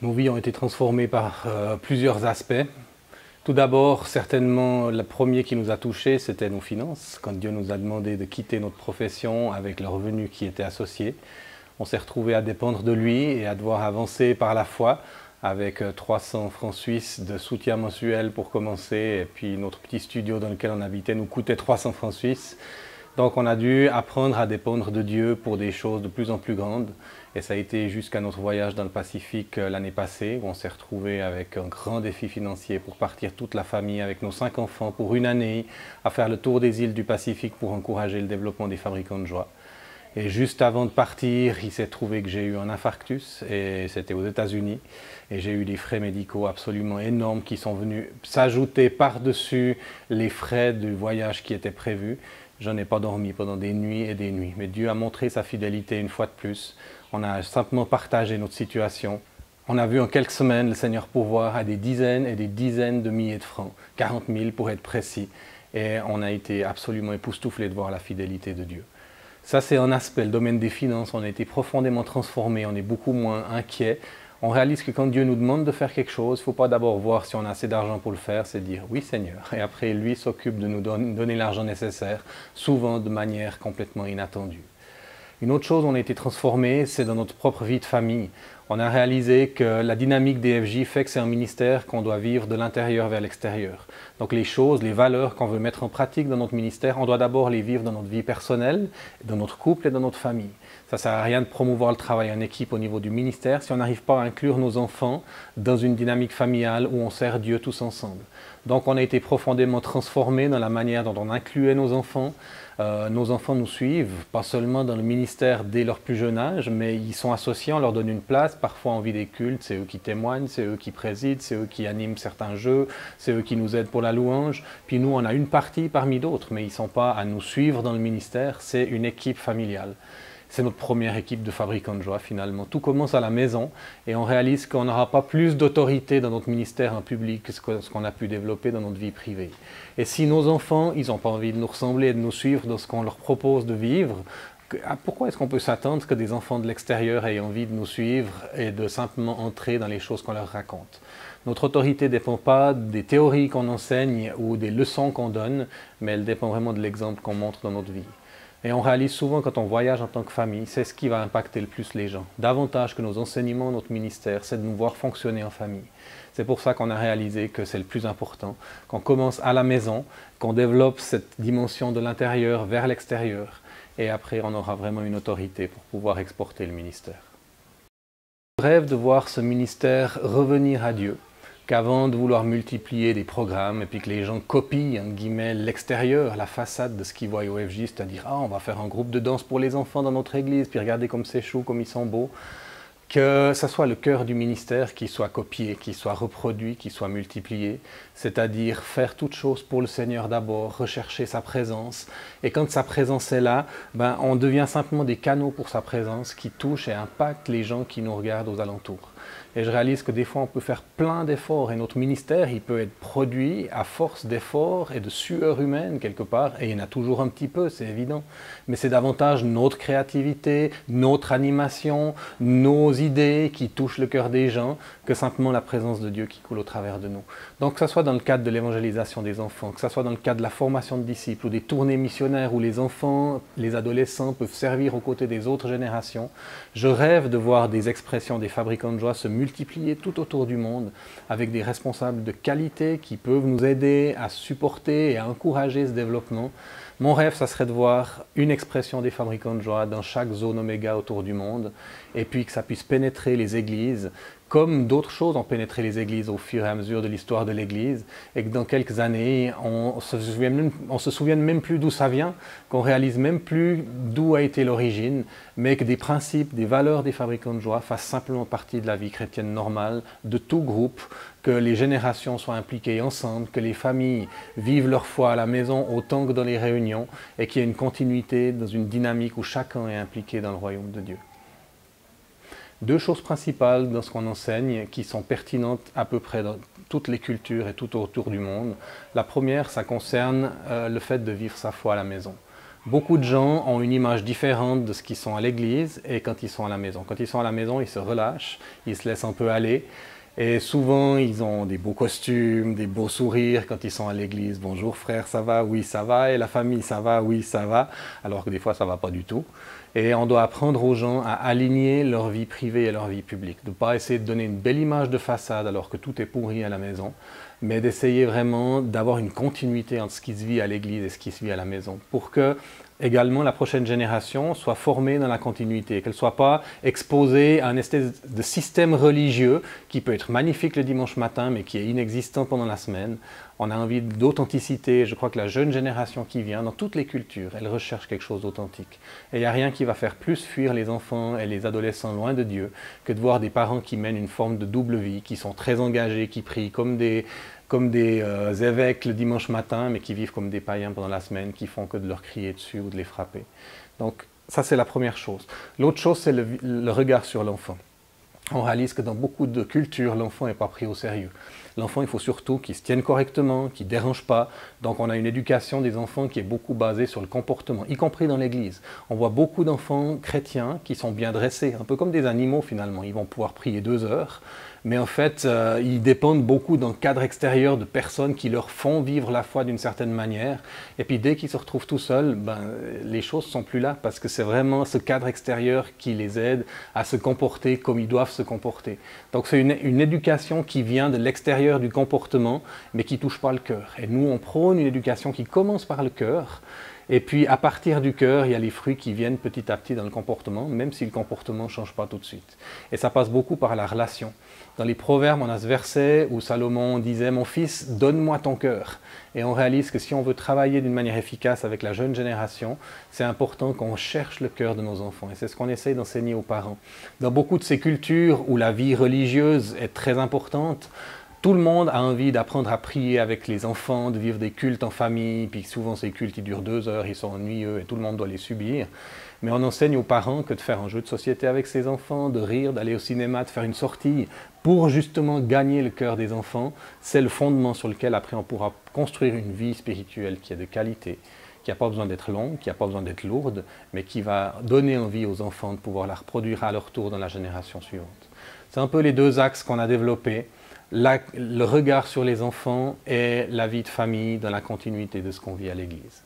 Nos vies ont été transformées par plusieurs aspects. Tout d'abord, certainement, le premier qui nous a touchés, c'était nos finances. Quand Dieu nous a demandé de quitter notre profession avec le revenu qui était associé, on s'est retrouvé à dépendre de lui et à devoir avancer par la foi avec 300 francs suisses de soutien mensuel pour commencer. Et puis notre petit studio dans lequel on habitait nous coûtait 300 francs suisses. Donc on a dû apprendre à dépendre de Dieu pour des choses de plus en plus grandes. Et ça a été jusqu'à notre voyage dans le Pacifique l'année passée, où on s'est retrouvé avec un grand défi financier pour partir toute la famille avec nos 5 enfants pour une année à faire le tour des îles du Pacifique pour encourager le développement des fabricants de joie. Et juste avant de partir, il s'est trouvé que j'ai eu un infarctus, et c'était aux États-Unis. Et j'ai eu des frais médicaux absolument énormes qui sont venus s'ajouter par-dessus les frais du voyage qui était prévu. Je n'ai pas dormi pendant des nuits et des nuits. Mais Dieu a montré sa fidélité une fois de plus. On a simplement partagé notre situation. On a vu en quelques semaines le Seigneur pourvoir à des dizaines et des dizaines de milliers de francs, 40 000 pour être précis. Et on a été absolument époustouflés de voir la fidélité de Dieu. Ça, c'est un aspect, le domaine des finances. On a été profondément transformés, on est beaucoup moins inquiets. On réalise que quand Dieu nous demande de faire quelque chose, il ne faut pas d'abord voir si on a assez d'argent pour le faire, c'est dire oui Seigneur. Et après, lui s'occupe de nous donner l'argent nécessaire, souvent de manière complètement inattendue. Une autre chose, on a été transformé, c'est dans notre propre vie de famille. On a réalisé que la dynamique DFJ fait que c'est un ministère qu'on doit vivre de l'intérieur vers l'extérieur. Donc les choses, les valeurs qu'on veut mettre en pratique dans notre ministère, on doit d'abord les vivre dans notre vie personnelle, dans notre couple et dans notre famille. Ça ne sert à rien de promouvoir le travail en équipe au niveau du ministère si on n'arrive pas à inclure nos enfants dans une dynamique familiale où on sert Dieu tous ensemble. Donc on a été profondément transformés dans la manière dont on incluait nos enfants. Nos enfants nous suivent, pas seulement dans le ministère dès leur plus jeune âge, mais ils sont associés, on leur donne une place, parfois en vie des cultes, c'est eux qui témoignent, c'est eux qui président, c'est eux qui animent certains jeux, c'est eux qui nous aident pour la louange. Puis nous, on a une partie parmi d'autres, mais ils ne sont pas à nous suivre dans le ministère, c'est une équipe familiale. C'est notre première équipe de fabricants de joie finalement. Tout commence à la maison et on réalise qu'on n'aura pas plus d'autorité dans notre ministère en public que ce qu'on a pu développer dans notre vie privée. Et si nos enfants, ils n'ont pas envie de nous ressembler et de nous suivre dans ce qu'on leur propose de vivre, pourquoi est-ce qu'on peut s'attendre que des enfants de l'extérieur aient envie de nous suivre et de simplement entrer dans les choses qu'on leur raconte? Notre autorité ne dépend pas des théories qu'on enseigne ou des leçons qu'on donne, mais elle dépend vraiment de l'exemple qu'on montre dans notre vie. Et on réalise souvent quand on voyage en tant que famille, c'est ce qui va impacter le plus les gens. Davantage que nos enseignements, notre ministère, c'est de nous voir fonctionner en famille. C'est pour ça qu'on a réalisé que c'est le plus important, qu'on commence à la maison, qu'on développe cette dimension de l'intérieur vers l'extérieur. Et après, on aura vraiment une autorité pour pouvoir exporter le ministère. Je rêve de voir ce ministère revenir à Dieu, qu'avant de vouloir multiplier des programmes et puis que les gens copient, entre guillemets, l'extérieur, la façade de ce qu'ils voient au FJ, c'est-à-dire « Ah, on va faire un groupe de danse pour les enfants dans notre église, puis regardez comme c'est chou, comme ils sont beaux », que ce soit le cœur du ministère qui soit copié, qui soit reproduit, qui soit multiplié, c'est-à-dire faire toute chose pour le Seigneur d'abord, rechercher sa présence. Et quand sa présence est là, on devient simplement des canaux pour sa présence qui touchent et impactent les gens qui nous regardent aux alentours. Et je réalise que des fois, on peut faire plein d'efforts et notre ministère, il peut être produit à force d'efforts et de sueur humaine quelque part. Et il y en a toujours un petit peu, c'est évident. Mais c'est davantage notre créativité, notre animation, nos idées qui touchent le cœur des gens que simplement la présence de Dieu qui coule au travers de nous. Donc que ce soit dans le cadre de l'évangélisation des enfants, que ce soit dans le cadre de la formation de disciples ou des tournées missionnaires où les enfants, les adolescents peuvent servir aux côtés des autres générations, je rêve de voir des expressions des fabricants de joie se multiplier tout autour du monde avec des responsables de qualité qui peuvent nous aider à supporter et à encourager ce développement. Mon rêve, ça serait de voir une expression des fabricants de joie dans chaque zone Oméga autour du monde et puis que ça puisse pénétrer les églises comme d'autres choses ont pénétré les églises au fur et à mesure de l'histoire de l'église et que dans quelques années, on se souvienne même plus d'où ça vient, qu'on réalise même plus d'où a été l'origine, mais que des principes, des valeurs des fabricants de joie fassent simplement partie de la vie chrétienne normale, de tout groupe, que les générations soient impliquées ensemble, que les familles vivent leur foi à la maison autant que dans les réunions et qu'il y ait une continuité dans une dynamique où chacun est impliqué dans le royaume de Dieu. Deux choses principales dans ce qu'on enseigne qui sont pertinentes à peu près dans toutes les cultures et tout autour du monde. La première, ça concerne le fait de vivre sa foi à la maison. Beaucoup de gens ont une image différente de ce qu'ils sont à l'église et quand ils sont à la maison. Quand ils sont à la maison, ils se relâchent, ils se laissent un peu aller. Et souvent, ils ont des beaux costumes, des beaux sourires quand ils sont à l'église. Bonjour frère, ça va? Oui, ça va. Et la famille, ça va? Oui, ça va. Alors que des fois, ça ne va pas du tout. Et on doit apprendre aux gens à aligner leur vie privée et leur vie publique. De ne pas essayer de donner une belle image de façade alors que tout est pourri à la maison, mais d'essayer vraiment d'avoir une continuité entre ce qui se vit à l'église et ce qui se vit à la maison. Pour que également la prochaine génération soit formée dans la continuité, qu'elle ne soit pas exposée à un espèce de système religieux qui peut être magnifique le dimanche matin mais qui est inexistant pendant la semaine. On a envie d'authenticité. Je crois que la jeune génération qui vient, dans toutes les cultures, elle recherche quelque chose d'authentique. Et il n'y a rien qui va faire plus fuir les enfants et les adolescents loin de Dieu que de voir des parents qui mènent une forme de double vie, qui sont très engagés, qui prient comme des évêques le dimanche matin, mais qui vivent comme des païens pendant la semaine, qui font que de leur crier dessus ou de les frapper. Donc ça, c'est la première chose. L'autre chose, c'est le regard sur l'enfant. On réalise que dans beaucoup de cultures, l'enfant n'est pas pris au sérieux. L'enfant, il faut surtout qu'il se tienne correctement, qu'il ne dérange pas. Donc on a une éducation des enfants qui est beaucoup basée sur le comportement, y compris dans l'église. On voit beaucoup d'enfants chrétiens qui sont bien dressés, un peu comme des animaux finalement. Ils vont pouvoir prier 2 heures, mais en fait, ils dépendent beaucoup d'un cadre extérieur de personnes qui leur font vivre la foi d'une certaine manière. Et puis dès qu'ils se retrouvent tout seuls, les choses ne sont plus là parce que c'est vraiment ce cadre extérieur qui les aide à se comporter comme ils doivent se comporter. Donc c'est une éducation qui vient de l'extérieur du comportement, mais qui ne touche pas le cœur. Et nous, on prône une éducation qui commence par le cœur. Et puis, à partir du cœur, il y a les fruits qui viennent petit à petit dans le comportement, même si le comportement ne change pas tout de suite. Et ça passe beaucoup par la relation. Dans les Proverbes, on a ce verset où Salomon disait « Mon fils, donne-moi ton cœur ». Et on réalise que si on veut travailler d'une manière efficace avec la jeune génération, c'est important qu'on cherche le cœur de nos enfants. Et c'est ce qu'on essaye d'enseigner aux parents. Dans beaucoup de ces cultures où la vie religieuse est très importante, tout le monde a envie d'apprendre à prier avec les enfants, de vivre des cultes en famille, puis souvent ces cultes ils durent 2 heures, ils sont ennuyeux et tout le monde doit les subir. Mais on enseigne aux parents que de faire un jeu de société avec ses enfants, de rire, d'aller au cinéma, de faire une sortie, pour justement gagner le cœur des enfants, c'est le fondement sur lequel après on pourra construire une vie spirituelle qui est de qualité, qui n'a pas besoin d'être longue, qui n'a pas besoin d'être lourde, mais qui va donner envie aux enfants de pouvoir la reproduire à leur tour dans la génération suivante. C'est un peu les 2 axes qu'on a développés. Le regard sur les enfants et la vie de famille dans la continuité de ce qu'on vit à l'église.